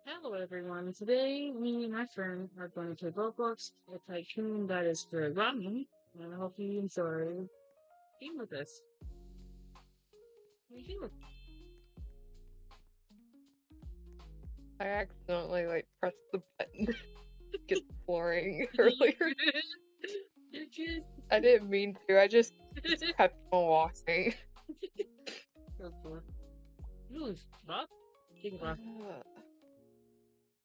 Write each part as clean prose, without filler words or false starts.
Hello everyone. Today, me and my friend are going to play Roblox a Tycoon that is for ramen, and I hope you enjoy being with us. Thank you. I accidentally pressed the button to get flooring earlier. I didn't mean to. I just kept on walking. Stop.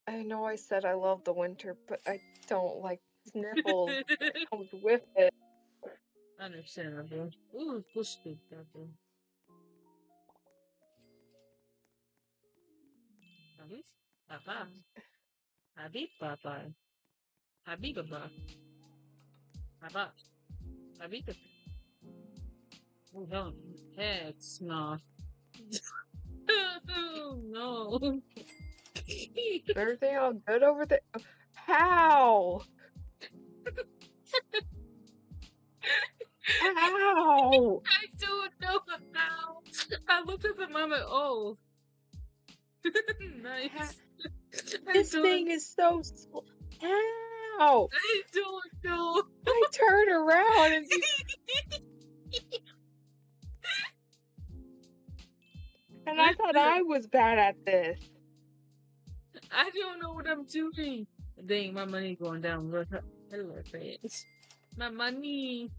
I know I said I love the winter, but I don't like sniffles that comes with it. Understandable. Ooh, push the goddamn. Habib, Papa, Habib, Papa, Habib, Papa, Papa, Habib. Oh hell, heads, no. Oh no. Everything all good over there? How? How? I don't know how. I looked at the moment. Oh, nice. This thing is so slow. How? I don't know. I turn around and you. And I thought I was bad at this. I don't know what I'm doing. Dang, my money going down. Hello, friends. My money.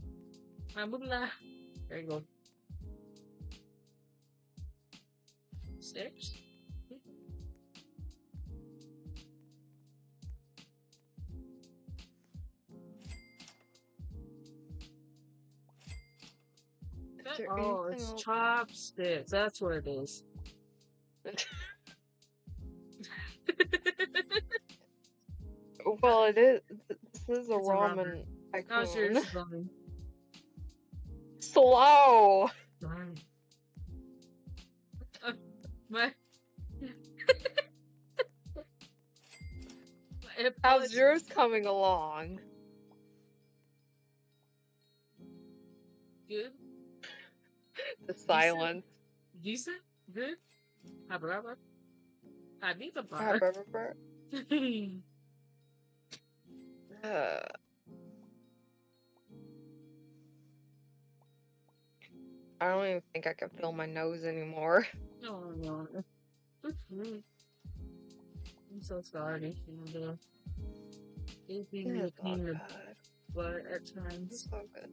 My moolah. There you go. Steps. Oh, it's chopsticks. That's what it is. Well, it is. This is a It's a ramen How's tycoon. yours going? Slow. My How's yours coming along? Good. The silence. Decent. Good. However, I need a bar. However, I don't even think I can feel my nose anymore. Oh no. I'm so sorry. And it's being a pain in the butt at times. So good.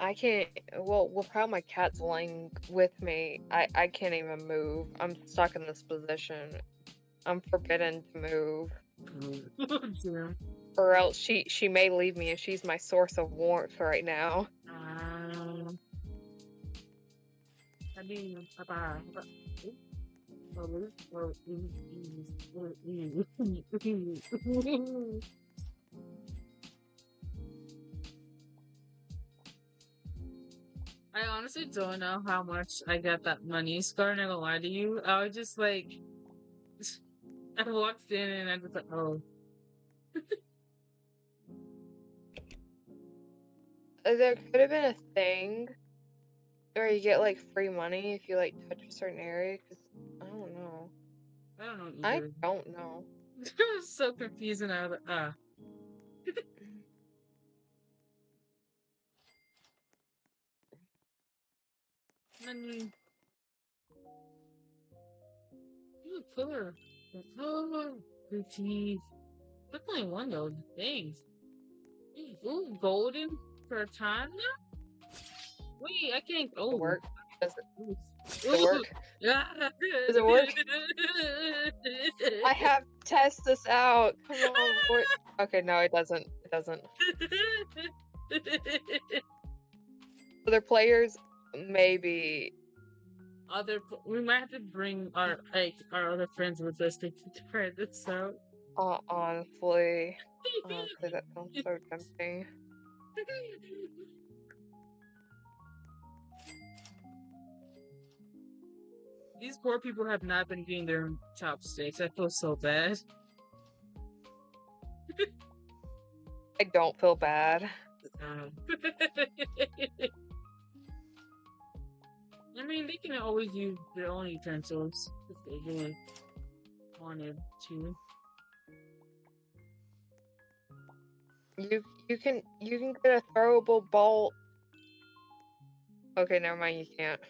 I can't. Well, how my cat's laying with me, I can't even move. I'm stuck in this position. I'm forbidden to move. Yeah. Or else she may leave me, and she's my source of warmth right now. I mean, I honestly don't know how much I got that money. Scar, not gonna lie to you. I was just like, I walked in and I was like, oh. There could have been a thing where you get free money if you touch a certain area. Cause I don't know. I don't know I either. don't know. It was so confusing. I was like, ah. Money. Ooh, cooler. Oh, the teeth. That's only one though. Dang. Ooh, golden for a time now? Wait, I can't. Does it Oh. work? Does it Ooh. work? Yeah. Does it work? I have to test this out. Come on, boy. Okay, no, it doesn't. It doesn't. Other players, maybe. We might have to bring our other friends with us to try this out. Honestly, that sounds so tempting. These poor people have not been getting their chopsticks. I feel so bad. I don't feel bad. I mean, they can always use their own utensils if they do. wanted to. You can get a throwable ball. Okay, never mind. You can't.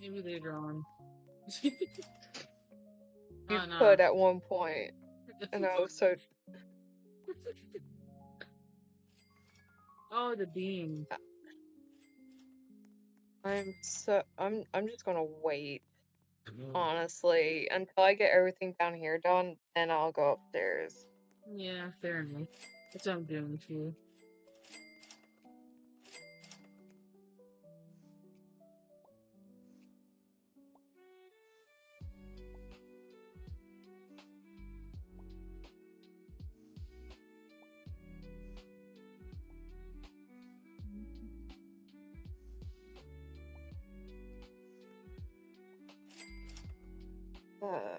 Maybe later on. You Oh no. could at one point, and I was so. Oh, the beam. I'm just gonna wait, honestly, until I get everything down here done, then I'll go upstairs. Yeah, fair enough. That's what I'm doing too. Uh,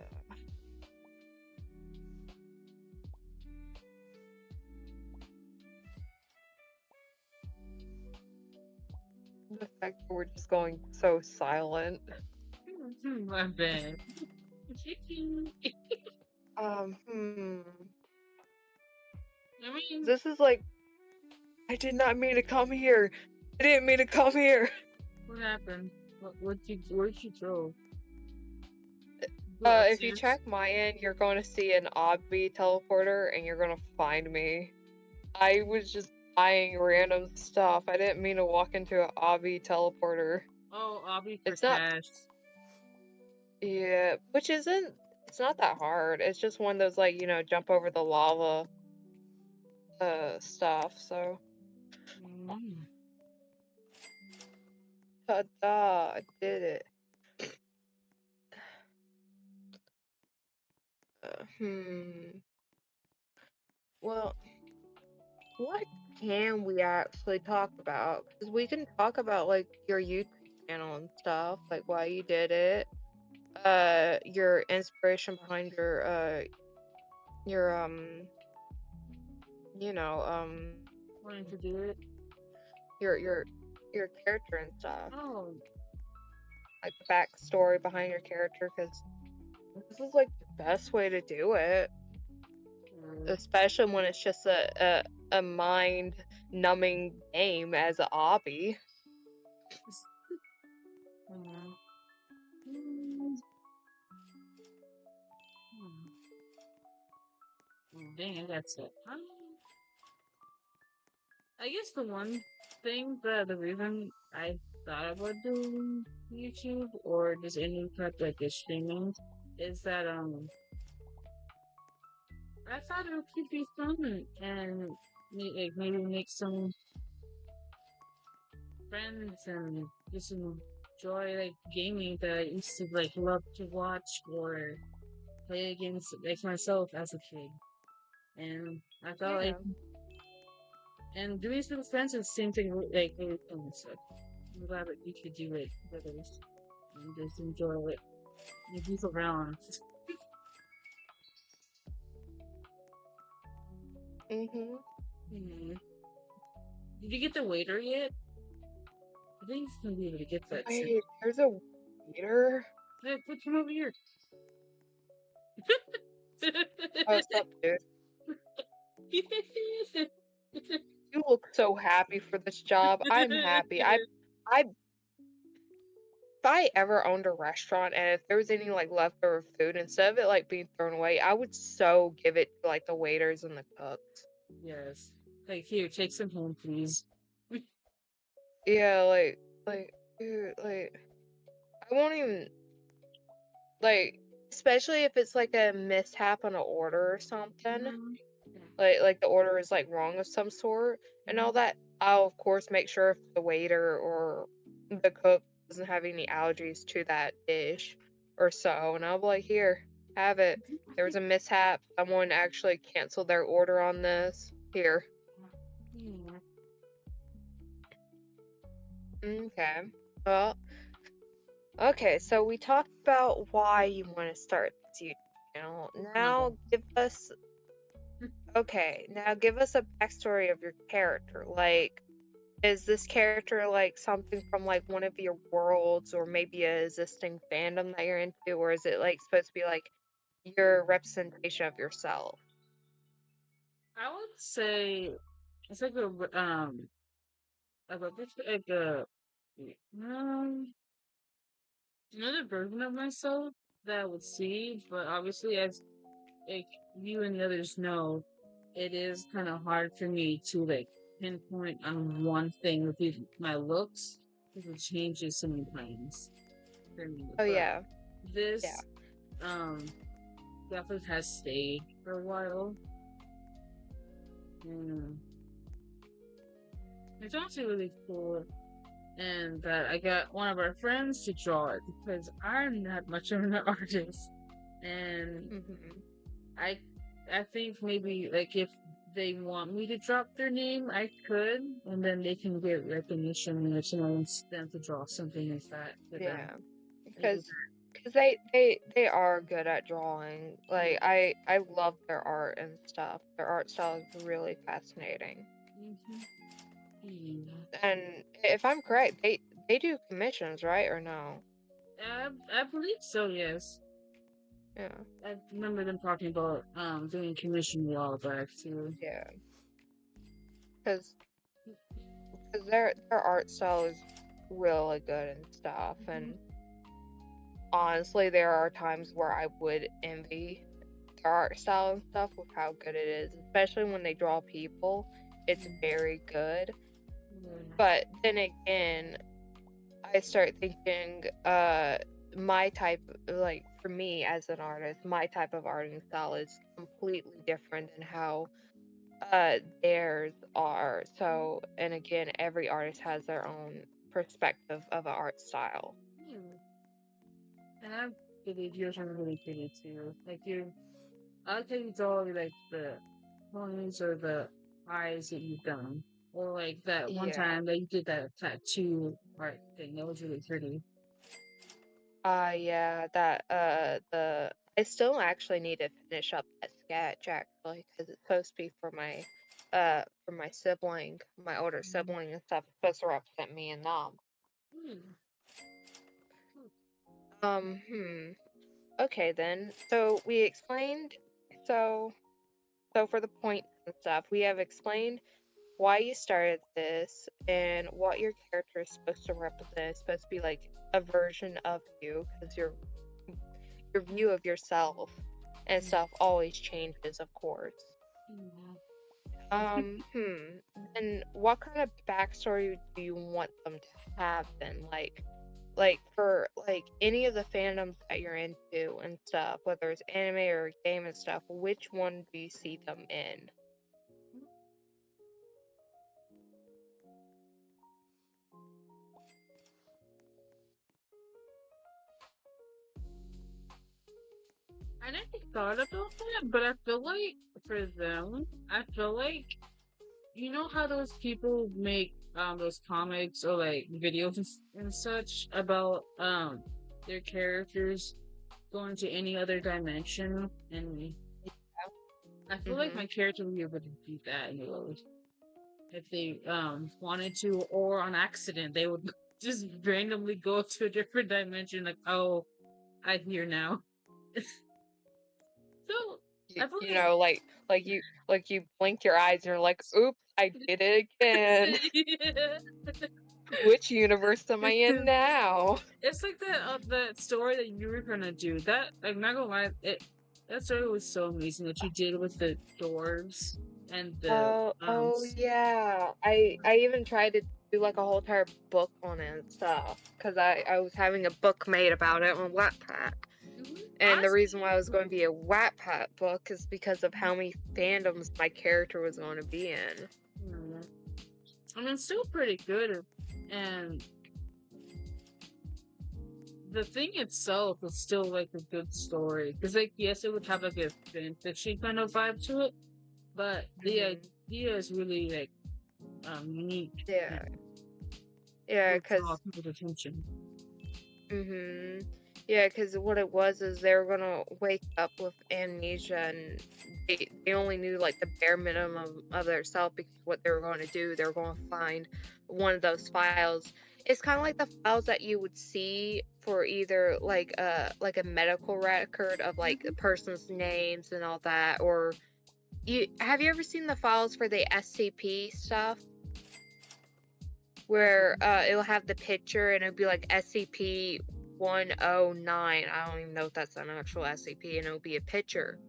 the fact that we're just going so silent. My bad. Hmm. I mean, This is like, I did not mean to come here. I didn't mean to come here. what happened? Where'd you throw? Go If you upstairs? check my end, you're going to see an obby teleporter, and you're going to find me. I was just buying random stuff. I didn't mean to walk into an obby teleporter. Oh, obby for It's not, cash. yeah, which isn't, it's not that hard. It's just one of those, like, jump over the lava, stuff, so. Mm. Ta-da, I did it. Hmm. Well, what can we actually talk about? Because we can talk about, like, your YouTube channel and stuff, like why you did it, your inspiration behind your you know, Wanting to do it? your your your character and stuff, Oh, like the backstory behind your character, because this is like the best way to do it, uh, especially when it's just a mind numbing game as a hobby. uh, mm, dang, I got it. I guess the one thing that the reason I thought about doing YouTube or just any type like this streaming is that I thought it could be fun and like maybe make some friends and just enjoy like gaming that I used to like love to watch or play against like myself as a kid. And I thought like Yeah. and doing some friends is the same thing like really fun. So I'm glad that you could do it with others and just enjoy it and goof around. Mhm. Hmm. Did you get the waiter yet? I think he's gonna be able to get that soon. Wait, there's a waiter. Hey, put him over here. What's up, dude? You look so happy for this job. I'm happy. If I ever owned a restaurant and if there was any like leftover food, instead of it like being thrown away, I would so give it to like the waiters and the cooks. Yes. Like, here, take some home, please. Yeah, like, dude, like, I won't even like, especially if it's like a mishap on an order or something. Mm-hmm. Like the order is like wrong of some sort and all that. I'll of course make sure if the waiter or the cook doesn't have any allergies to that dish or so, and I'll be like, here, have it. There was a mishap. Someone actually canceled their order on this. Here. Yeah. Okay. Well, okay, so we talked about why you want to start this YouTube channel. Oh my god. Now give us a backstory of your character. Like, is this character like something from like one of your worlds or maybe a existing fandom that you're into, or is it like supposed to be like your representation of yourself? I would say it's like like a um another version of myself that I would see, but obviously as like you and the others know, it is kind of hard for me to like pinpoint on one thing with my looks because it changes so many times for me. Oh But yeah, yeah. this um definitely has stayed for a while. And it's actually really cool. And that I got one of our friends to draw it because I'm not much of an artist. And Hmm. I I think maybe like if they want me to drop their name, I could, and then they can get recognition if someone wants them to draw something like that for them. Yeah, I do because they are good at drawing. Like that. I love their art and stuff. Their art style is really fascinating. Mm-hmm. Yeah. And if I'm correct, they do commissions, right? Or no? I believe so. Yes, Yeah, I remember them talking about doing commission a while back too. yeah. Because their art style is really good and stuff. Mm-hmm. And honestly, there are times where I would envy their art style and stuff with how good it is, especially when they draw people. It's very good. Yeah. But then again, I start thinking, my type, like for me as an artist, my type of art and style is completely different than how theirs are. So, and again, every artist has their own perspective of an art style. Yeah. And I believe yours are really pretty too. Like you, I like how you draw like the ponies or the eyes that you've done, or like that one Yeah. time that you did that tattoo art thing. That was really pretty. Yeah, that the I still actually need to finish up that sketch actually because it's supposed to be for my sibling, my older Mm. sibling and stuff. It's supposed to represent me and them. Hmm. Hmm. Okay then. So we explained so so for the points and stuff, we have explained why you started this and what your character is supposed to represent. It's supposed to be like a version of you because your view of yourself and stuff always changes, of course. Yeah. Hmm. Then what kind of backstory do you want them to have then? Like for like any of the fandoms that you're into and stuff, whether it's anime or game and stuff, which one do you see them in? I never thought about that, but I feel like for them, I feel like you know how those people make those comics or like videos and such about their characters going to any other dimension, and I feel like Mm-hmm. my character would be able to do that in a way if they wanted to, or on accident they would just randomly go to a different dimension. Like, oh, I'm here now. So I feel You know, like you blink your eyes and you're like, oops, I did it again. Which universe am I like in now? it's like that story that you were gonna do. That like not gonna lie, that story was so amazing that you did with the dwarves and the Oh yeah. I even tried to do like a whole entire book on it and stuff because I was having a book made about it on Wattpad. And the reason why I was honestly, going to be a Wattpad book is because of how many fandoms my character was going to be in. mm, I mean, it's still pretty good, and the thing itself is still like a good story. Because like, yes, it would have like a fan fiction kind of vibe to it, but the Hmm. idea is really like unique and Yeah, yeah, would draw because people's attention. hmm Yeah, because what it was is they were gonna wake up with amnesia, and they only knew like the bare minimum of their self, because what they were going to do, they were going to find one of those files. It's kind of like the files that you would see for either like a medical record of like a Mhm. person's names and all that, or you have you ever seen the files for the SCP stuff? Where, it'll have the picture and it'll be like SCP-109. I don't even know if that's an actual SCP, and it'll be a picture,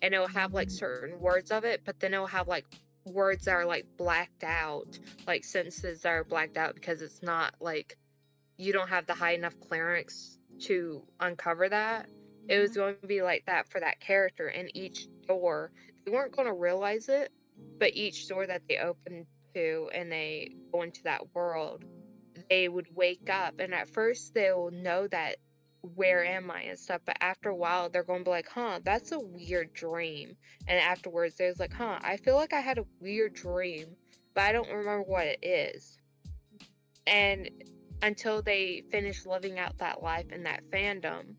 and it'll have, like, certain words of it, but then it'll have, like, words that are, like, blacked out, like, sentences that are blacked out because it's not, like, you don't have the high enough clearance to uncover that. It was Mhm. going to be like that for that character, and each door, they weren't gonna realize it, but each door that they opened to and they go into that world, they would wake up, and at first they'll know that, "Where am I?" and stuff, but after a while, they're gonna be like, "Huh, that's a weird dream," and afterwards, there's like, "Huh, I feel like I had a weird dream, but I don't remember what it is." And until they finish living out that life in that fandom,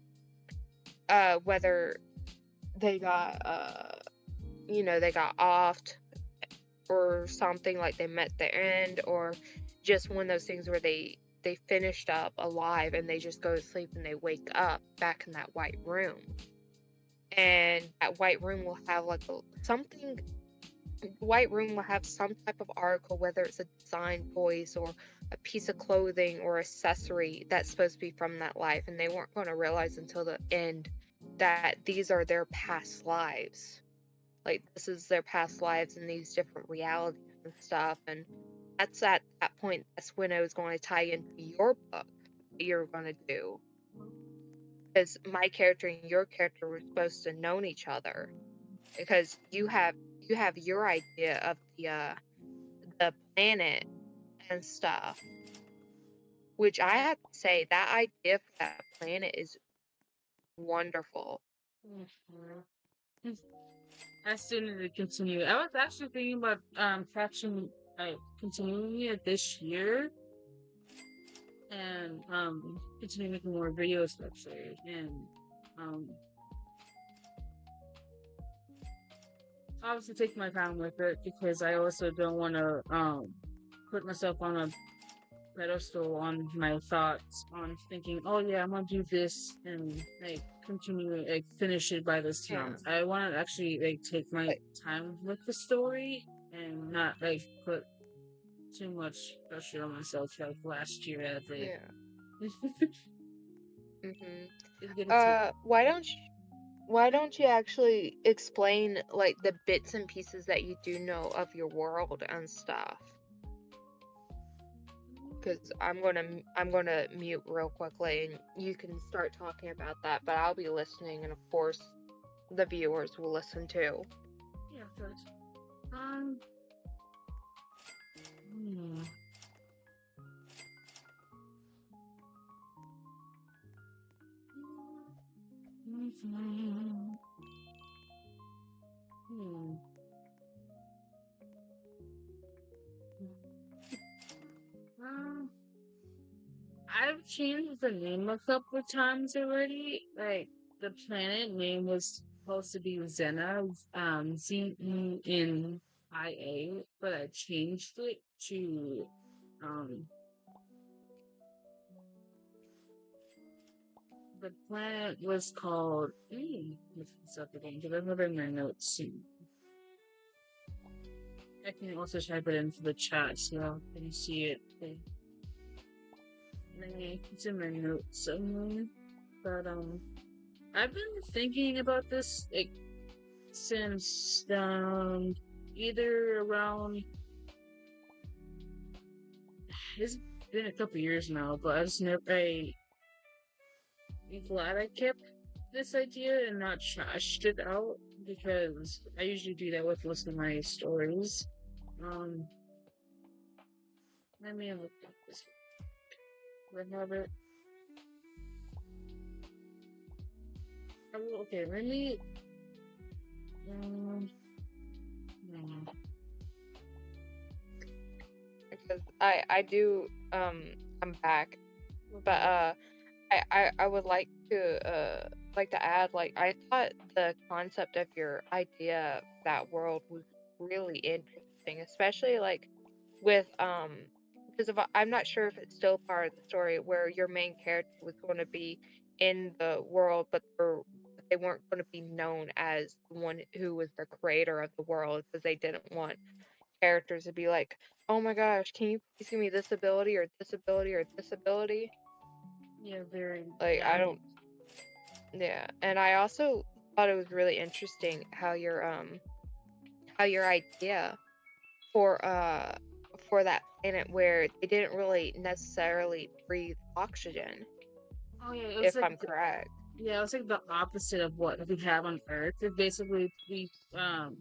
whether they got, they got offed or something, like they met the end, or just one of those things where they finished up alive and they just go to sleep and they wake up back in that white room. And that white room will have like something, the white room will have some type of article, whether it's a design choice or a piece of clothing or accessory that's supposed to be from that life. And they weren't going to realize until the end that these are their past lives. Like, this is their past lives in these different realities and stuff. And that's at that point, that's when it was going to tie into your book that you're going to do. Because my character and your character were supposed to know each other, because you have your idea of the planet and stuff, which I have to say that idea for that planet is wonderful. Mhm. I still need to continue. I was actually thinking about catching continuing it this year and continue making more videos actually, and um obviously take my time with it because I also don't want to put myself on a pedestal on my thoughts on thinking, oh yeah, I'm gonna do this and like continue like finish it by this Yeah, time. I want to actually like take my like time with the story and not like put too much pressure on myself like last year I did. yeah. Mhm. It's gonna take. Why don't you actually explain like the bits and pieces that you do know of your world and stuff? Because I'm gonna mute real quickly, and you can start talking about that, but I'll be listening, and of course the viewers will listen too. Yeah, first. Um. Hmm. Hmm. Hmm. Um, I've changed the name a couple of times already. Like the planet name was supposed to be Zena, Zenia, but I changed it to um the planet was called. Look this up again because I have it in my notes. I can also type it into the chat so you can see it. Okay. It's in my notes somewhere. But I've been thinking about this like since either around it's been a couple years now, but I just never I'm glad I kept this idea and not trashed it out because I usually do that with most of my stories. Um, let me look at this. Remember, okay, let me. Um, hmm, Because I do I'm back, but okay. I would like to add, like, I thought the concept of your idea of that world was really interesting, especially like with because of I'm not sure if it's still part of the story where your main character was going to be in the world, but they weren't going to be known as the one who was the creator of the world because they didn't want characters to be like, oh my gosh, can you please give me this ability or this ability or this ability? Yeah, very. Like, I Yeah. don't. Yeah, and I also thought it was really interesting how your idea for uh for that planet where they didn't really necessarily breathe oxygen, Oh yeah, it was if like I'm correct. yeah, it was like the opposite of what we have on Earth. It basically we um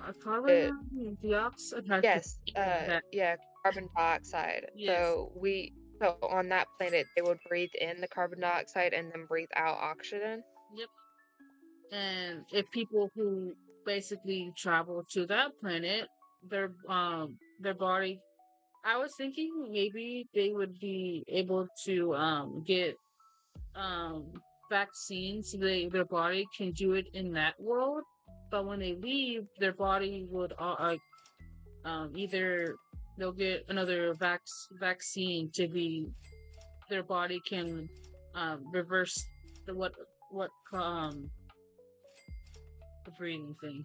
It carbon dioxide. I could Yes, that. yeah, carbon dioxide. Yes. So on that planet they would breathe in the carbon dioxide and then breathe out oxygen. Yep. And if people who basically travel to that planet, their body, I was thinking maybe they would be able to get vaccines so their body can do it in that world, but when they leave their body would either they'll get another vaccine to be their body can reverse the the breathing thing.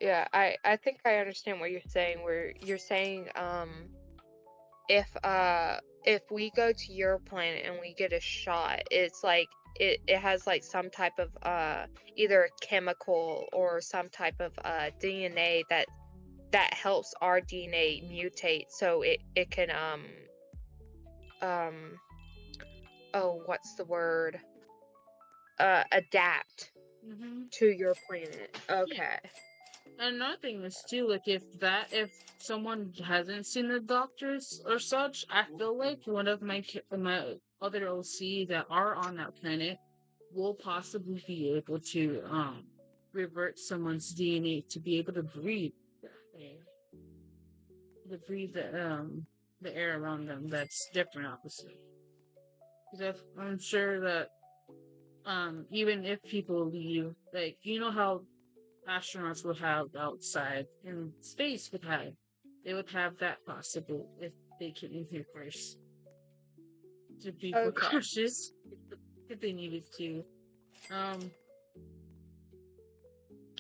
Yeah, I think I understand what you're saying, where you're saying if we go to your planet and we get a shot, it's like it has like some type of either a chemical or some type of DNA that helps our DNA mutate so it can um oh, what's the word? Adapt Hmm. to your planet. Yeah. Okay. And another thing is too, like if someone hasn't seen the doctors or such, I feel like one of my other OC that are on that planet will possibly be able to revert someone's DNA to be able to breathe, eh, to breathe the air around them that's different, obviously. Because I'm sure that even if people leave, like you know how astronauts would have outside in space would have. They would have that possible if they came here first to be Okay. precautious if they needed to. Um,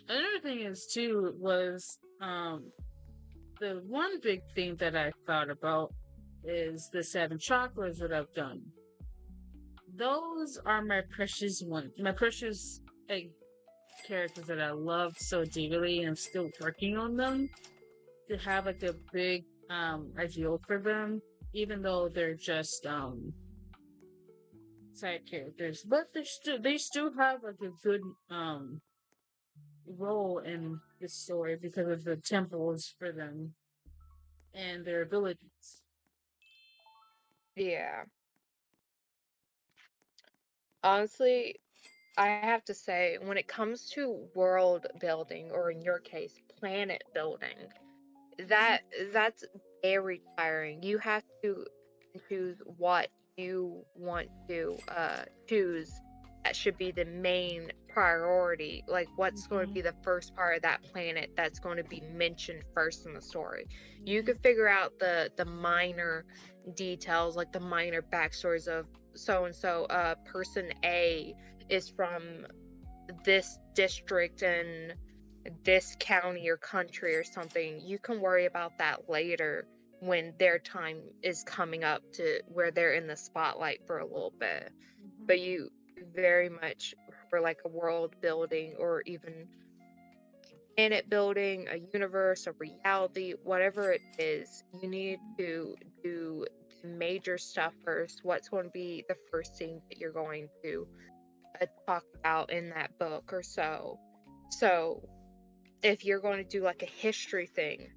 Another thing is too was the one big thing that I thought about is the seven chakras that I've done. Those are my precious ones, my precious like characters that I love so dearly, and I'm still working on them to have like a big ideal for them, even though they're just side characters. But they still have like a good role in the story because of the temples for them and their abilities. Yeah. Honestly, I have to say, when it comes to world building, or in your case, planet building, Mhm. that that's very tiring. You have to choose what you want to choose that should be the main priority. Like what's going to Mhm. be the first part of that planet that's going to be mentioned first in the story. You Mhm. could figure out the minor details, like the minor backstories of so and so. Person A is from this district and this county or country or something. You can worry about that later when their time is coming up to where they're in the spotlight for a little bit. Mhm. But you very much for like a world building or even planet building, a universe, a reality, whatever it is, you need to do the major stuff first. What's going to be the first thing that you're going to talk about in that book or so. So if you're going to do like a history thing,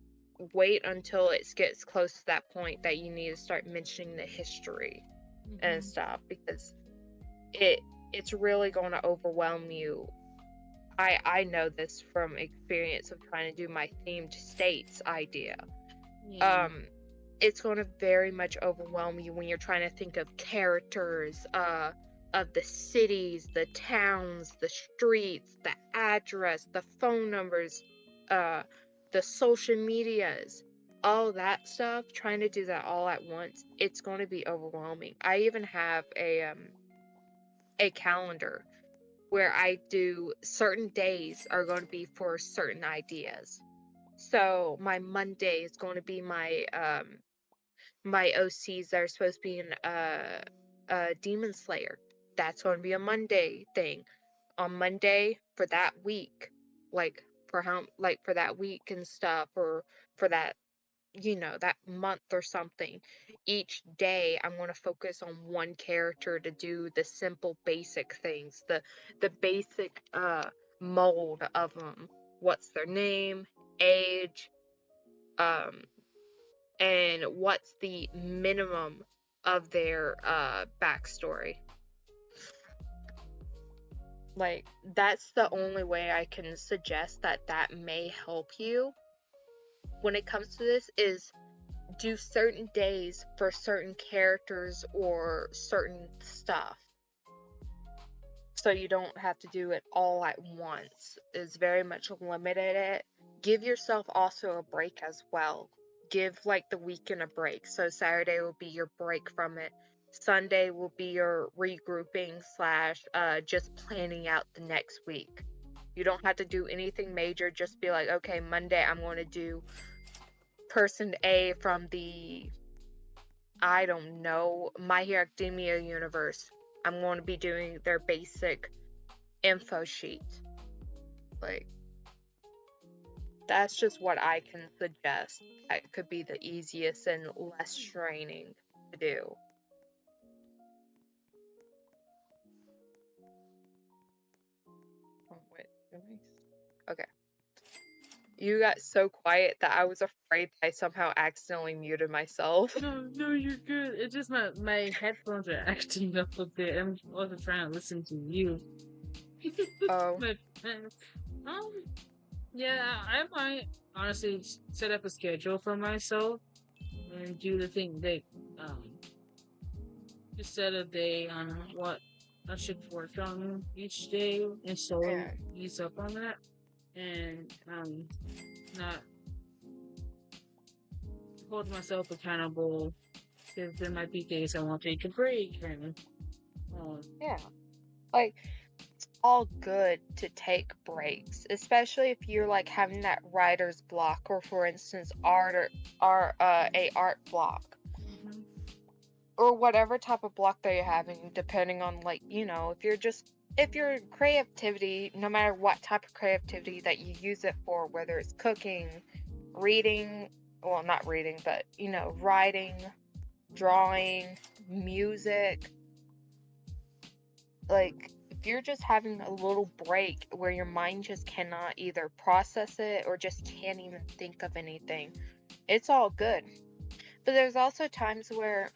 wait until it gets close to that point that you need to start mentioning the history and Mhm. stuff because it it's really going to overwhelm you. I know this from experience of trying to do my themed states idea. Yeah. Um it's going to very much overwhelm you when you're trying to think of characters, of the cities, the towns, the streets, the address, the phone numbers, uh, the social medias, all that stuff. Trying to do that all at once, it's going to be overwhelming. I even have a calendar where I do certain days are going to be for certain ideas. So my Monday is going to be my OCs that are supposed to be in Demon Slayer. That's going to be a Monday thing. On Monday for that week, like for that week and stuff, or for that that month or something. Each day I'm going to focus on one character to do the simple basic things, the basic mold of them. What's their name, age, um and what's the minimum of their backstory. Like, that's the only way I can suggest that that may help you when it comes to this, is do certain days for certain characters or certain stuff, so you don't have to do it all at once. Is very much limited it. Give yourself also a break as well. Give like the weekend a break. So Saturday will be your break from it. Sunday will be your regrouping slash just planning out the next week. You don't have to do anything major. Just be like, okay, Monday I'm going to do person A from the, I don't know, My Hero Academia universe. I'm going to be doing their basic info sheet. Like, that's just what I can suggest. That could be the easiest and less straining to do. Oh, wait, nice. Okay. You got so quiet that I was afraid I somehow accidentally muted myself. No, you're good. It's just my headphones are acting up a bit. I'm also trying to listen to you. Oh, But um, yeah, I might honestly set up a schedule for myself and do the thing that just set a day on what I should work on each day and slowly yeah. ease up on that, and not hold myself accountable because there might be days I want to take a break and um, Yeah. Like, all good to take breaks, especially if you're like having that writer's block, or for instance, a art block, mhm. or whatever type of block that you're having, depending on, like, if your creativity, no matter what type of creativity that you use it for, whether it's cooking, reading, well, not reading, but writing, drawing, music, like, if you're just having a little break where your mind just cannot either process it or just can't even think of anything, it's all good. But there's also times where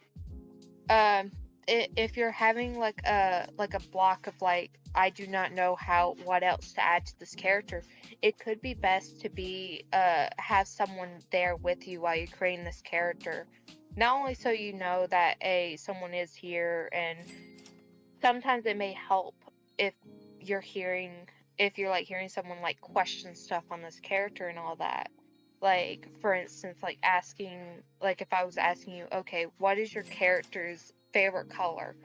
um if you're having like a block of, like, I do not know what else to add to this character, it could be best to be have someone there with you while you're creating this character, not only so you know that someone is here, and sometimes it may help if you're hearing if you're like hearing someone like question stuff on this character and all that. Like, for instance, like asking, like, if I was asking you, okay, what is your character's favorite color?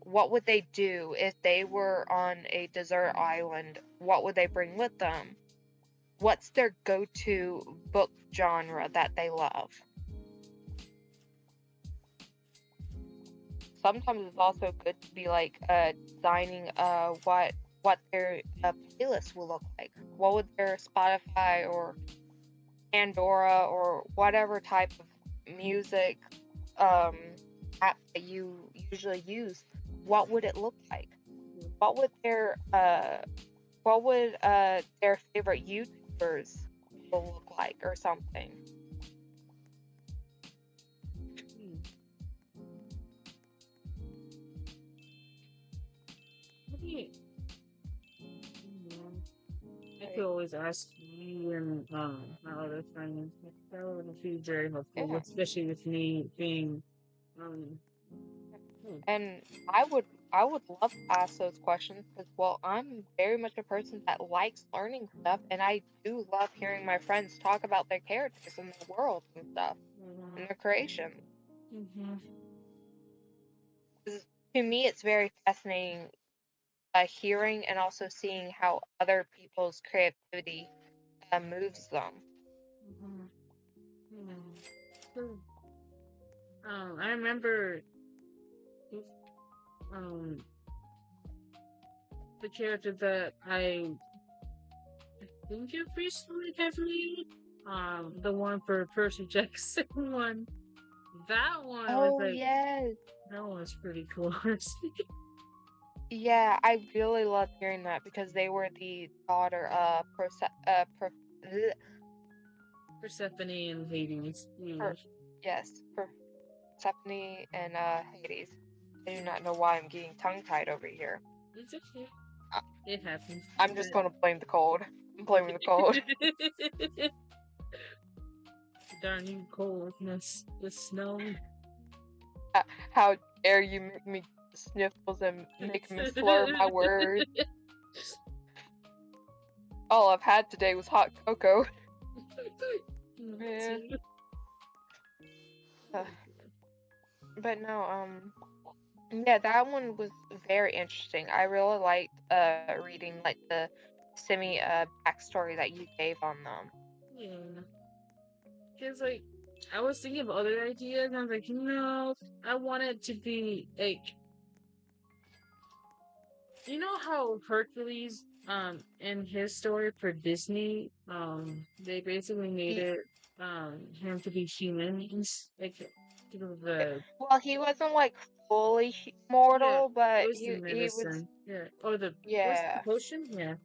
What would they do if they were on a desert island? What would they bring with them? What's their go-to book genre that they love? Sometimes it's also good to be like designing what their playlist will look like. What would their Spotify or Pandora or whatever type of music um app that you usually use, what would it look like? What would their favorite YouTubers will look like, or something? Hmm. What do you, I could Like, always ask. and my other friends. That would be very helpful, Yeah. especially with me being um. hmm, And I would love to ask those questions because, well, I'm very much a person that likes learning stuff, and I do love hearing my friends talk about their characters and their worlds and stuff and their creation. mhm, 'Cause to me, it's very fascinating hearing and also seeing how other people's creativity moves them. mhm, mhm. I remember um the character that I think you've recently heavily the one for Percy Jackson one. That one was Oh like yes, that one was pretty cool. Honestly. yeah, I really loved hearing that because they were the daughter of Persephone and Hades. Yeah. Per yes, Persephone and Hades. I do not know why I'm getting tongue-tied over here. It's okay. I It happens. I'm just But gonna blame the cold. I'm blaming the cold. darn you coldness, the snow. How dare you make me get the sniffles and make me slur my words? All I've had today was hot cocoa. Man. See? Uh, but no, yeah, that one was very interesting. I really liked reading like the semi backstory that you gave on them. Yeah. Because, like, I was thinking of other ideas, and I was like, no, I want it to be, like, you know how Hercules, in his story for Disney, they basically made He, it, him to be human, like, through the, well, he wasn't like fully yeah, mortal, it but was the he was medicine, yeah, or what's the yeah. potion? Yeah.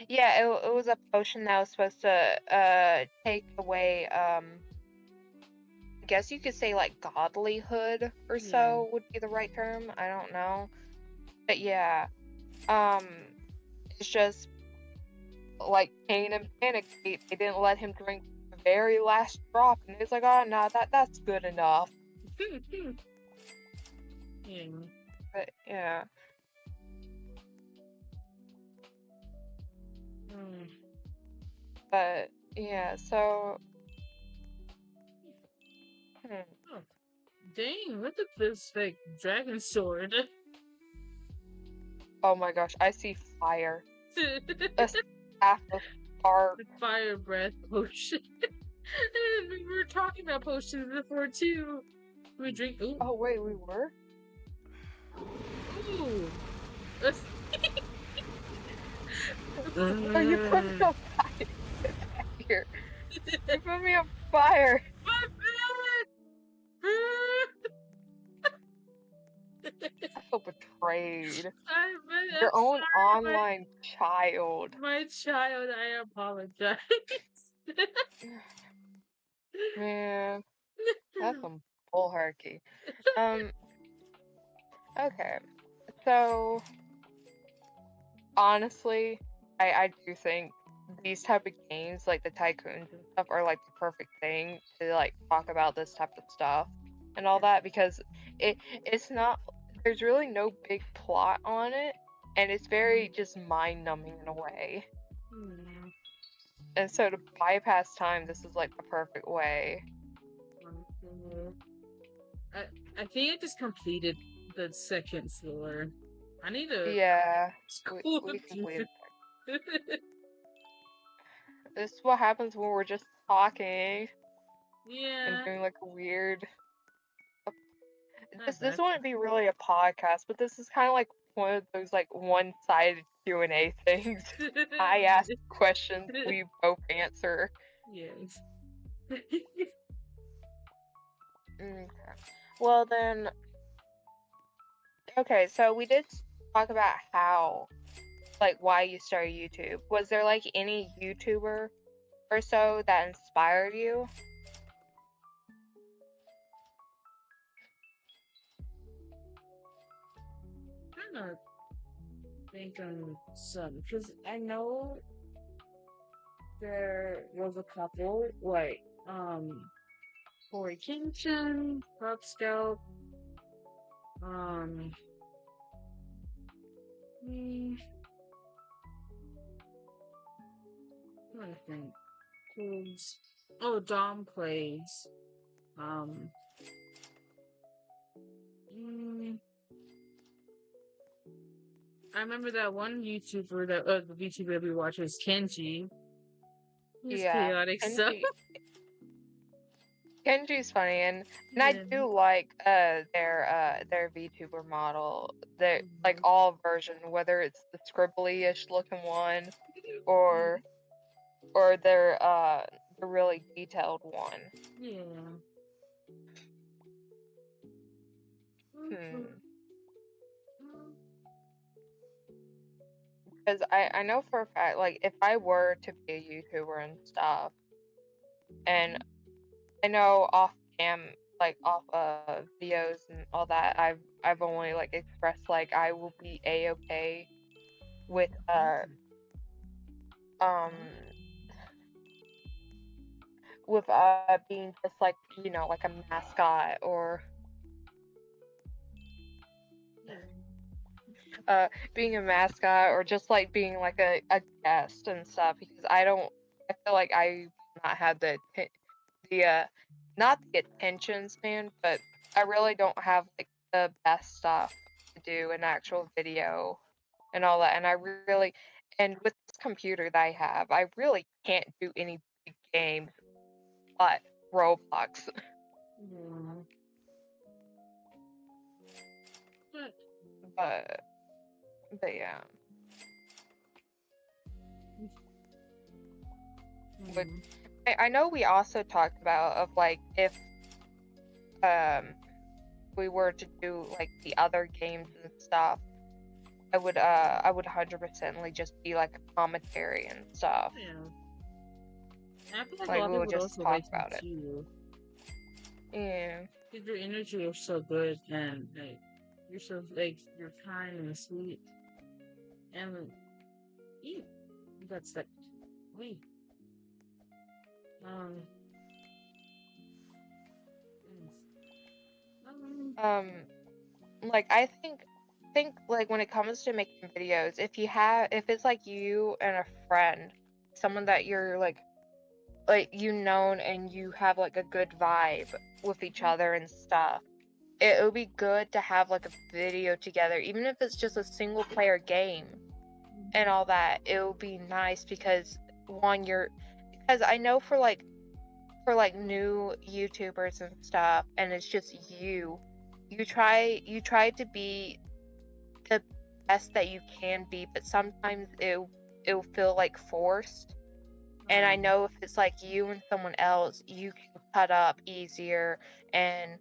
Yeah, it was a potion that was supposed to take away I guess you could say like godlyhood or Yeah. so would be the right term. I don't know. But yeah, um it's just like Cain and Panic, they didn't let him drink the very last drop and he's like, "Oh no, that's good enough." Yeah. But yeah. Mm. But yeah, so hmm. Oh, dang, look at this, like, dragon sword. Oh my gosh, I see fire. A The staff of spark. fire breath potion. And we were talking about potions before too. We drink. Ooh, Oh wait, we were? ooh. Oh, you put me on fire. Get back here. You put me on fire. My bad. I feel betrayed. I'm Your own sorry, online child. my child. I apologize. Man, that's some bull herky. Um, okay. So honestly, I do think these type of games, like the tycoons and stuff, are like the perfect thing to like talk about this type of stuff and all that because it's not there's really no big plot on it and it's very just mind numbing in a way. Hmm. And so to bypass time, this is like the perfect way. I I think I just completed the second floor. I need to Yeah, school we do completed. this. This is what happens when we're just talking and Yeah, doing like a weird. I This bet. wouldn't be really a podcast, but this is kind of like one of those like one-sided Q&A things. I ask questions, we both answer. Yes. Okay. Well then, okay, so we did talk about how, like, why you started YouTube. Was there like any YouTuber or so that inspired you? I'm not thinking some because I know there was a couple like Corey Kingston, Rob Scout, um, hmm, trying to think. Who's oh Dom plays. Um, mm, I remember that one YouTuber that the YouTuber we watch was Kenji. His Yeah, chaotic stuff. Kenji. Kenji's funny, and I Yeah. do like their VTuber model. Their like Mhm. all version, whether it's the scribbly-ish looking one or the really detailed one. Yeah. Hmm. Because I know for a fact, like if I were to be a YouTuber and stuff, and I know off cam, like off videos and all that, I've only like expressed like I will be a-okay with um with being just like like a mascot or Yeah. being a mascot or just like being like a guest and stuff because I feel like I do not have the not the attention span, but I really don't have like the best stuff to do in actual video and all that. And I really, and with this computer that I have, I really can't do any big games but Roblox. Yeah. But, but but yeah, but mm, I know we also talked about of like if um we were to do like the other games and stuff, I would 100%ly just be like a commentary and stuff. yeah. And I feel like a Like lot of we people would would just also talk like you about it. too. Yeah. Because your energy is so good and like you're so like you're kind and sweet and you that's like wait. Um mm, um Um like I think like when it comes to making videos, if it's like you and a friend, someone that you're like you known and you have like a good vibe with each other and stuff, it would be good to have like a video together, even if it's just a single player game and all that. It would be nice because because I know for like new YouTubers and stuff and it's just you try to be the best that you can be, but sometimes it'll feel like forced. And I um know if it's like you and someone else, you can cut up easier and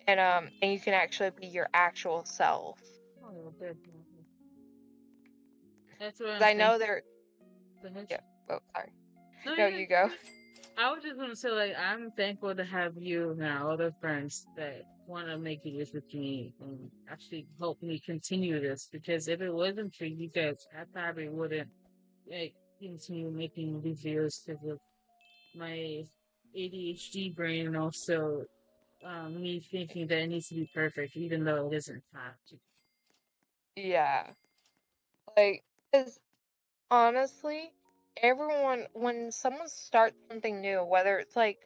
and you can actually be your actual self. oh definitely. That's what 'Cause I'm I know thinking. there. Finish. Yeah. Oh, sorry. No, No, yeah. you go. I was just gonna say, like, I'm thankful to have you and our other friends that want to make videos with me and actually help me continue this. Because if it wasn't for you guys, I probably wouldn't like continue making videos because of my ADHD brain and also me thinking that it needs to be perfect, even though it isn't have to. Yeah. Like, 'cause honestly, everyone when someone starts something new, whether it's like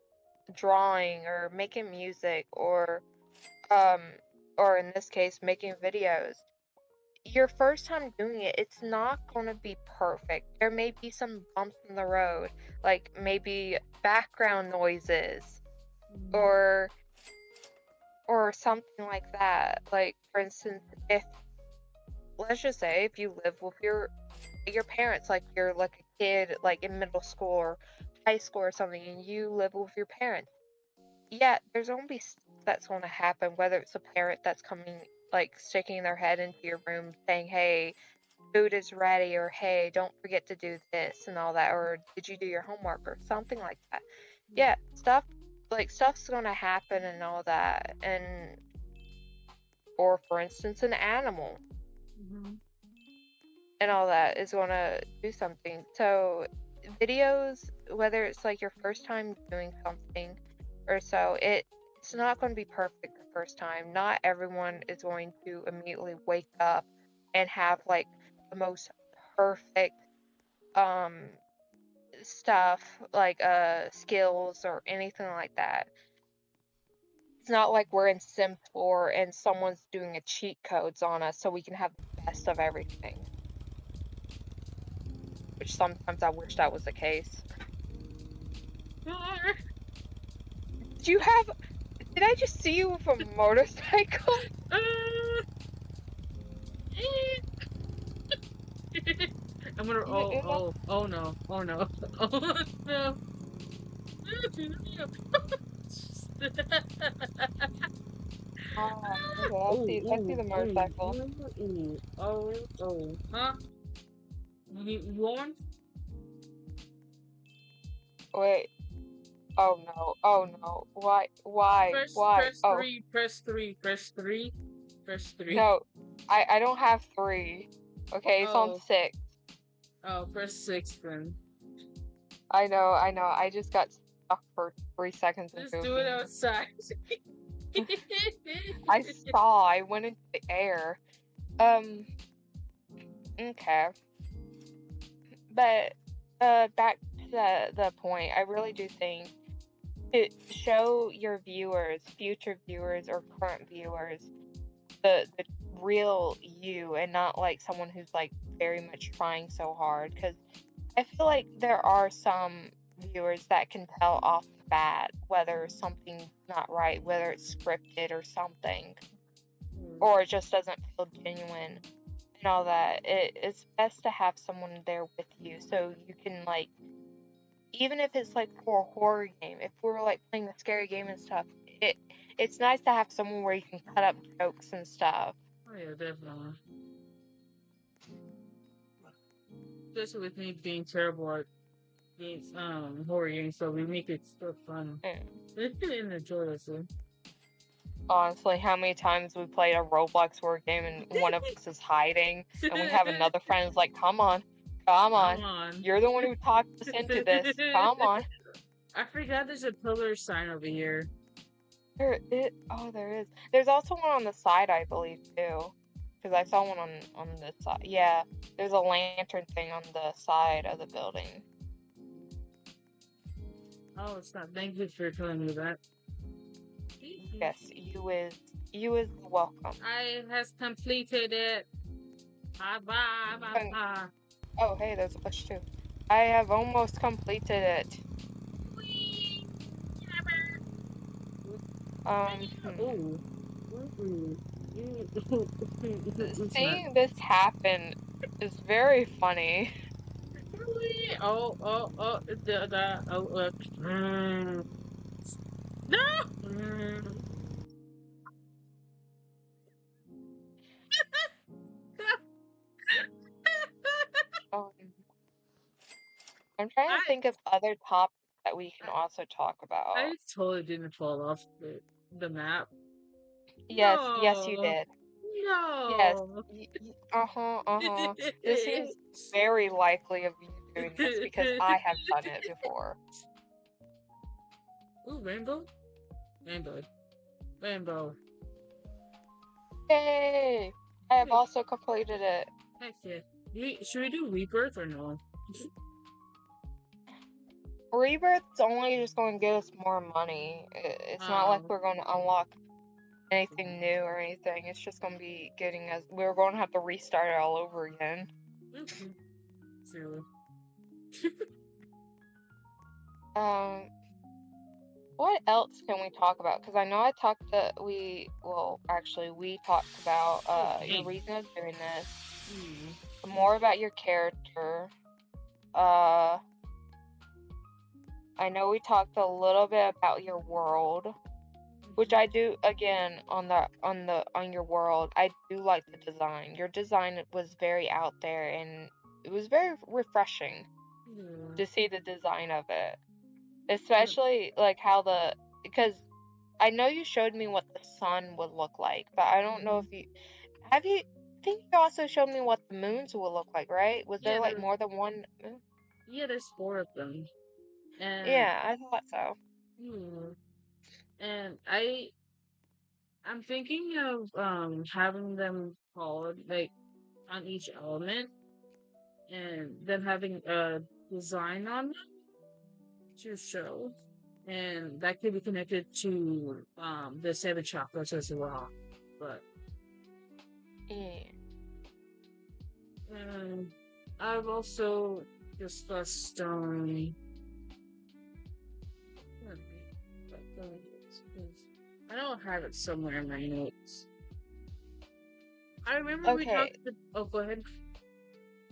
drawing or making music um or in this case making videos, your first time doing it, it's not going to be perfect. There may be some bumps in the road, like maybe background noises Mhm. or something like that. Like for instance, if let's just say if you live with your parents, like you're like a kid like in middle school or high school or something, and you live with your parents, yeah, there's gonna be stuff that's gonna happen, whether it's a parent that's coming like sticking their head into your room saying, hey, food is ready, or hey, don't forget to do this and all that, or did you do your homework or something like that. Yeah, stuff's gonna happen and all that. And or for instance an animal Mhm. and all that is gonna do something. So videos, whether it's like your first time doing something or so, it's not going to be perfect the first time. Not everyone is going to immediately wake up and have like the most perfect um stuff like skills or anything like that. It's not like we're in Sim 4 and someone's doing a cheat codes on us so we can have the best of everything, which sometimes I wish that was the case. Did you have did I just see you with a motorcycle? I'm gonna. You know? Oh no! Oh no! Oh no! Okay, Oh, I see ooh, the ooh, motorcycle. ooh, ooh, huh? You want? Wait. Oh no. Oh no. Why? Why? Why? Press Oh, three, press three, press three, press three. no. I don't have 3. Okay, it's on Oh, 6. oh, press six then. I know, I know. I just got stuck for 3 seconds in Let's do it moving. outside. I saw. I went into the air. Um, okay. But back to the point, I really do think to show your viewers, future viewers or current viewers, the real you and not like someone who's like very much trying so hard. Because I feel like there are some viewers that can tell off the bat whether something's not right, whether it's scripted or something, or it just doesn't feel genuine and all that. It's best to have someone there with you so you can like, even if it's like for a horror game, if we were like playing a scary game and stuff, it it's nice to have someone where you can cut up jokes and stuff. Oh yeah, definitely. Especially with me being terrible at games, horror games, so we make it still fun Mm. and enjoyable. Honestly, how many times we played a Roblox horror game and one of us is hiding and we have another friend who's like, come on, come Come on. on. You're the one who talked us into this. Come on. I forgot there's a pillar sign over here. There is. There's also one on the side, I believe, too. Because I saw one on this side. Yeah, there's a lantern thing on the side of the building. Oh, it's not. Thank you for telling me that. Yes, you is welcome. I has completed it. Bye bye bye And, bye. oh, hey, there's a bush too. I have almost completed it. Hmm. Ooh. Ooh. It's not. Seeing this happen is very funny. Oh, no. Um, I'm trying to I think of other topics that we can I also talk I about. totally didn't fall off the map. Yes, yes, you No, did. Yes. no. Uh-huh, uh-huh. This seems very likely of you doing this because I have done it before. Ooh, rainbow, rainbow, rainbow. Yay! I have Hey, also completed it. heck yeah. Should we do rebirth or no? Rebirth's only just going to give us more money. It's not like Um, we're going to unlock anything new or anything. It's just going to be getting us. We're going to have to restart it all over again. okay. Zero. Um, what else can we talk about? Because I know I talked to actually we talked about Oh your dang. reason of doing this, Hmm. more about your character. Uh, I know we talked a little bit about your world, which I do again on your world. I do like the design. Your design was very out there and it was very refreshing Yeah. to see the design of it. But Especially like how the because I know you showed me what the sun would look like, but I don't know if mhm. I think you also showed me what the moons will look like, right? Was there Yeah, like more than one moon? Yeah, there's four of them, and Yeah, I thought so. hmm, and I'm thinking of having them called like on each element, and then having a design on them to show, and that could be connected to the seven chakras as well. But Yeah. um, I've also discussed I don't have it somewhere in my notes. I remember we Okay. talked. Oh, go ahead.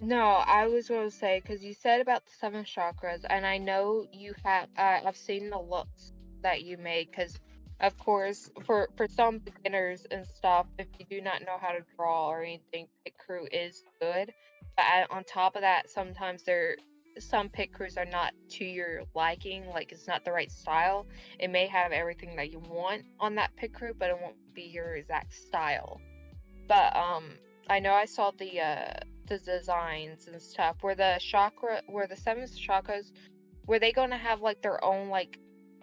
No, I was going to say because you said about the seven chakras, and I know you have. I've seen the looks that you made because, of course, for some beginners and stuff, if you do not know how to draw or anything, pit crew is good. But on top of that, sometimes some pit crews are not to your liking. Like it's not the right style. It may have everything that you want on that pit crew, but it won't be your exact style. But I know I saw the designs and stuff. Were the seven chakras, were they gonna have like their own like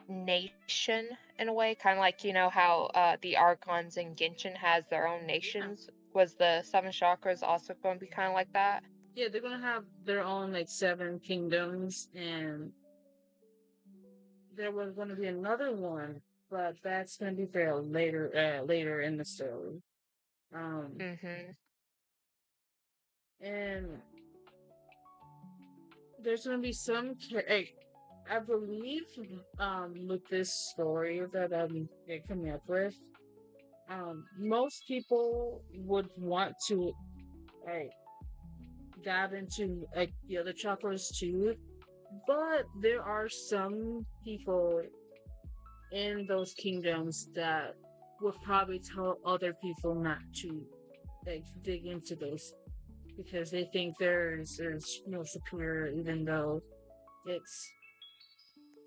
nation in a way? Kinda like, you know, how the Archons in Genshin has their own Yeah, nations? Was the seven chakras also gonna be kinda like that? yeah, they're gonna have their own like seven kingdoms, and there was gonna be another one, but that's gonna be for later in the story. Um, Mhm. and there's gonna be I believe with this story that they're coming up with, most people would want to like dive into like the other chakras too, but there are some people in those kingdoms that would probably tell other people not to like dig into those because they think there's no superior, even though it's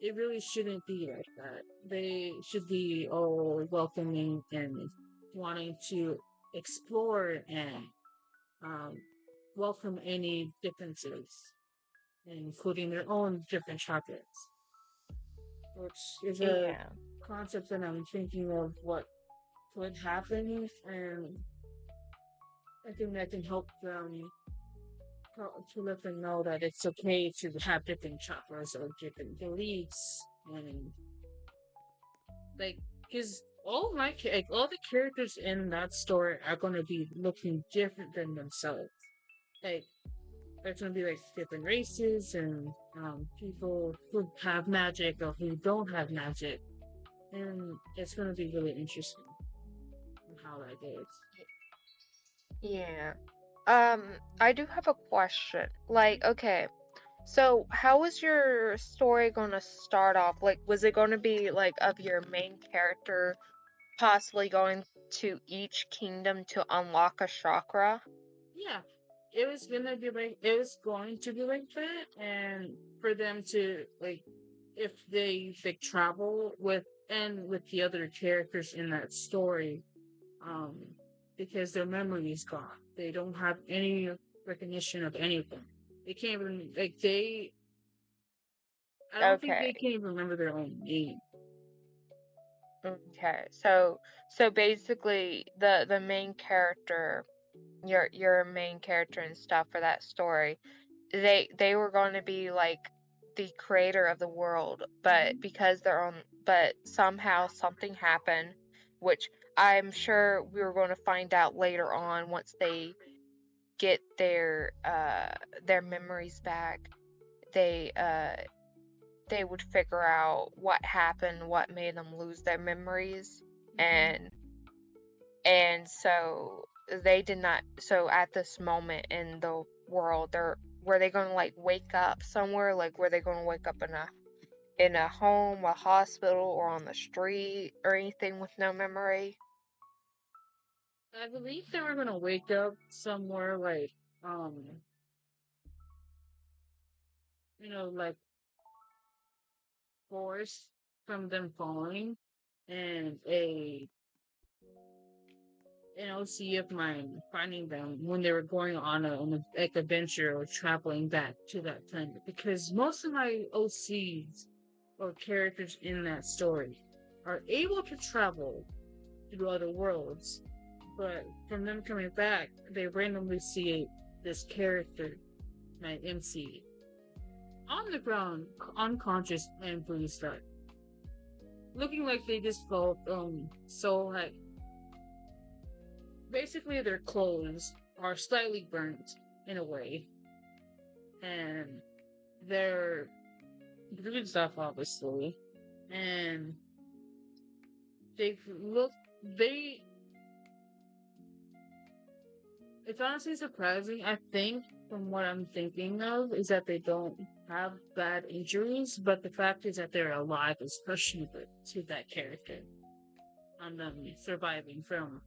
it really shouldn't be like that. They should be all welcoming and wanting to explore and um, welcome any differences, including their own different chakras, which is a Yeah. concept that I'm thinking of what could happen, and I think that can help them to let them know that it's okay to have different chakras or different beliefs, and like because all the characters in that story are going to be looking different than themselves. Like there's going to be like different races and people who have magic or who don't have magic, and it's going to be really interesting how that goes. Yeah. I do have a question. Like, okay, so how was your story gonna start off? Like, was it gonna be like of your main character possibly going to each kingdom to unlock a chakra? Yeah, it was going to be like that, and for them to like if they travel with the other characters in that story, um because their memory is gone, they don't have any recognition of anything. They can't even like they I don't think they Okay. can even remember their own name. Okay. So basically the main character, your main character and stuff for that story, they were going to be like the creator of the world, but Hmm. because they're on but somehow something happened, which I'm sure we were going to find out later on once they get their memories back. They they would figure out what happened, what made them lose their memories, Hmm. and so they did not. So at this moment in the world, were they going to like wake up somewhere? Like, were they going to wake up in a home, a hospital, or on the street, or anything with no memory? I believe they were gonna wake up somewhere like like forest from them falling, and an OC of mine finding them when they were going on a like adventure or traveling back to that planet. Because most of my OCs or characters in that story are able to travel through other worlds, but from them coming back, they randomly see this character, my MC, on the ground, unconscious and bruised up, looking like they just felt so like basically their clothes are slightly burnt in a way, and they're bruised up obviously, and they look they it's honestly surprising. I think from what I'm thinking of is that they don't have bad injuries, but the fact is that they're alive is questionable to that character on them surviving from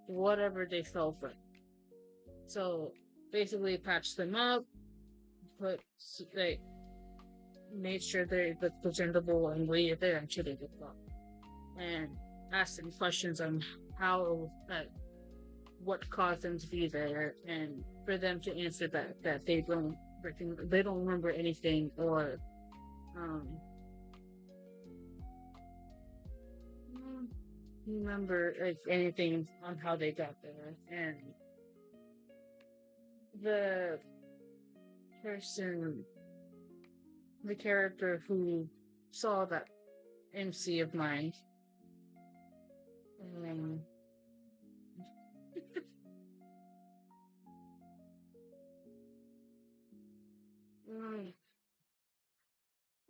whatever they fell from. So basically patched them up, put like made sure they look presentable and leave there until they get up. And asked them questions on how what caused them to be there, and for them to answer that they don't remember anything or um remember like anything on how they got there. And the person the character who saw that MC of mine um mm,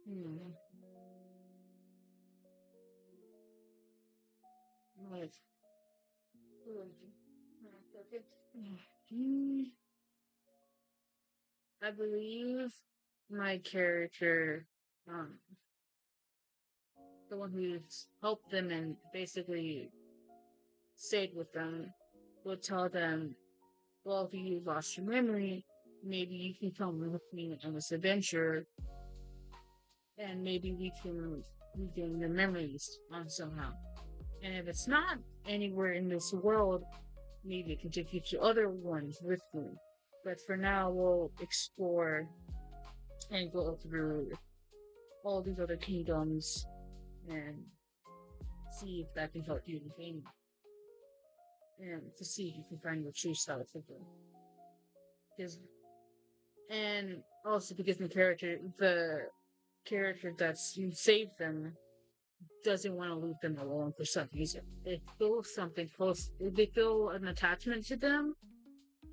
hmm, like, I believe my character, um, the one who's helped them and basically stayed with them, would tell them, well, if you lost your memory, maybe you can come with me on this adventure, and maybe we can regain the memories on somehow. And if it's not anywhere in this world, maybe it can take you to other ones with me. But for now, we'll explore and go through all these other kingdoms and see if that can help you in the game. And to see if you can find your true self again. Because and also because the character that's saved them doesn't want to leave them alone for some reason. They feel something close. They feel an attachment to them,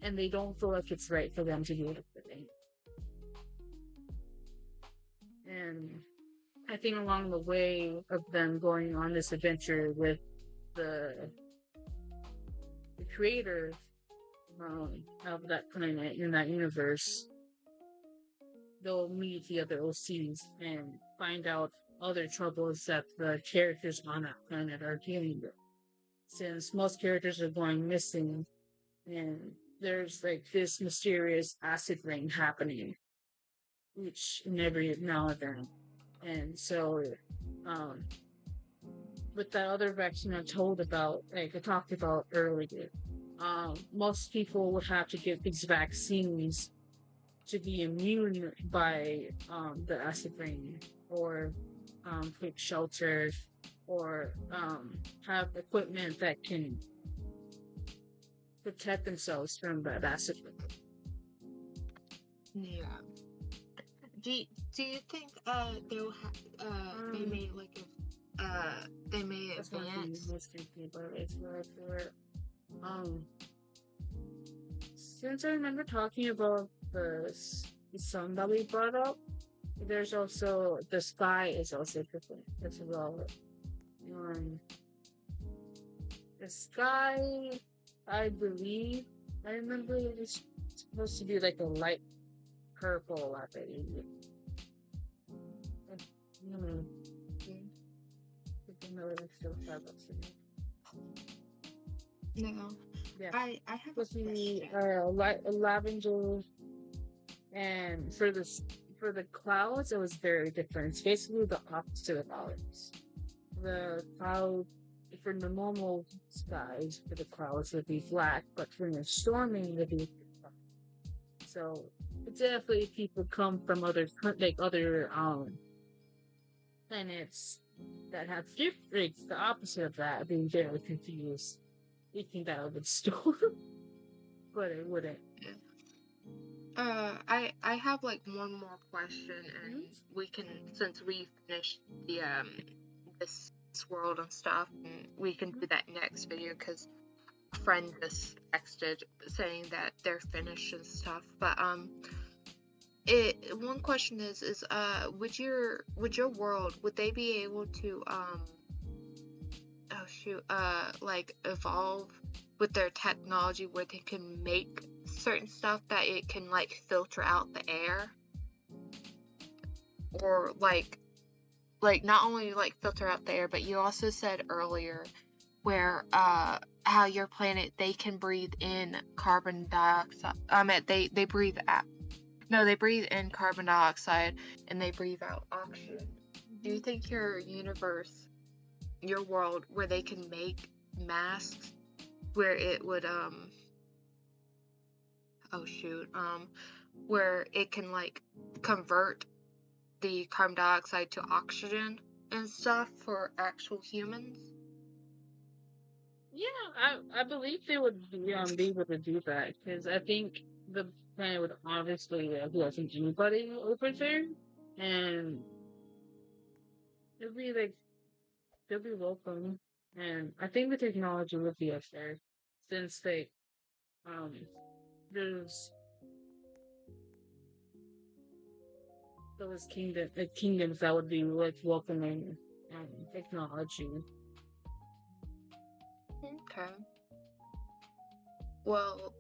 and they don't feel like it's right for them to do everything. And I think along the way of them going on this adventure with the, the creator of that planet in that universe, they'll meet the other OCs and find out other troubles that the characters on that planet are dealing with. Since most characters are going missing, and there's like this mysterious acid rain happening, which every now and then. And so, um, with that other vaccine I told about, like I talked about earlier, most people would have to get these vaccines to be immune by the acid rain or quick shelter or have equipment that can protect themselves from that acid rain. Yeah. Do you think they'll they may like they may That's one thing advance? I was thinking about it for since I remember talking about the sun that we brought up, there's also the sky is also different as well. Um, the sky, I believe, I remember it was supposed to be like a light purple, I believe. Hmm. I know it still have us. No. Yeah, I have a supposed to be question. light lavender, and for the clouds, it was very different. It's basically the opposite of ours. The cloud. For the normal skies, for the clouds would be black, but when it's storming, it would be black. So definitely people come from other planets that have different the opposite of that, being very confused, thinking that it would storm, but it wouldn't. I have like one more question, and Mhm. we can, since we finished the this world and stuff, and we can do that next video because a friend just texted saying that they're finished and stuff. But it one question is would your world, would they be able to oh shoot, like evolve with their technology where they can make certain stuff that it can like filter out the air, or like not only like filter out the air, but you also said earlier where how your planet, they can breathe in carbon dioxide. They breathe out, no, they breathe in carbon dioxide and they breathe out oxygen. Do you Mhm. think your universe, your world, where they can make masks where it would oh shoot, where it can like convert the carbon dioxide to oxygen and stuff for actual humans? Yeah, I believe they would be able to do that because I think the planet would obviously welcome anybody over there, and it'd be like they'll be welcome, and I think the technology would be up there since they um there's those kingdoms that would be like welcoming technology. Okay. Well,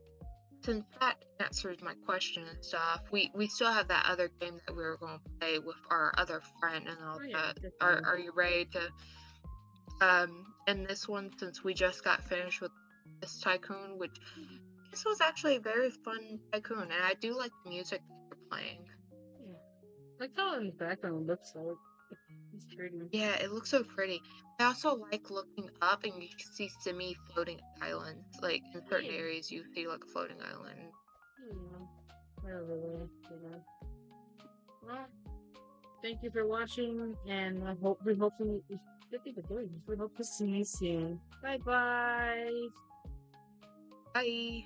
since that answers my question and stuff, we still have that other game that we were going to play with our other friend and all Oh yeah, that. definitely. Are you ready to end this one, since we just got finished with this tycoon, which this was actually a very fun tycoon, and I do like the music that you're playing. Yeah, like how in the background looks like it's pretty. Yeah, it looks so pretty. I also like looking up and you can see semi floating islands. Like in certain Yeah, areas, you see like a floating island. yeah. I really, you know. Well, thank you for watching, and we hopefully we hope to see you soon. Bye bye. Bye.